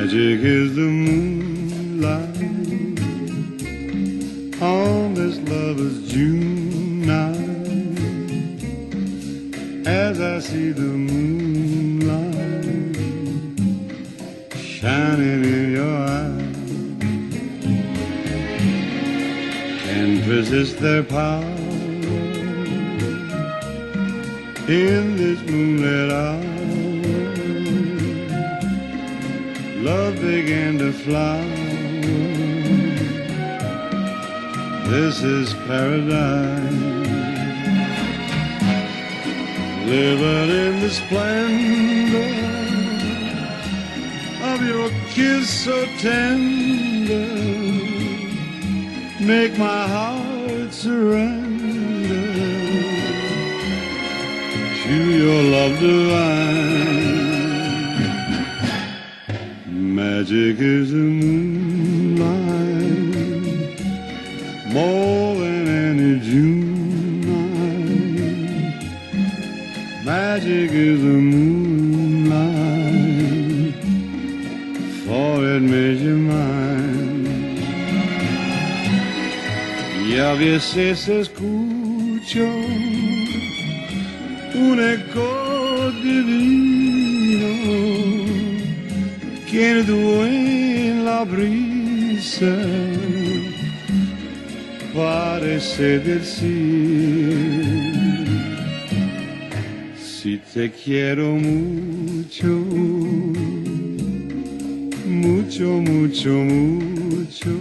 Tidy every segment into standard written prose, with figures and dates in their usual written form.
Magic is the moonlight on this lover's June night. As I see the moonlight shining in your eyes, can resist their power in this moonlit hour. Love began to flower. This is paradise. Living in the splendor of your kiss so tender, make my heart surrender to your love divine. Magic is the moonlight, more than any June night. Magic is the moonlight, for it made you mine. Y a veces escucho un eco divino que en la brisa parece decir: si te quiero mucho, mucho, mucho, mucho,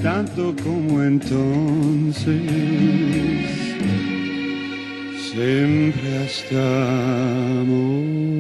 tanto como entonces, siempre hasta amor.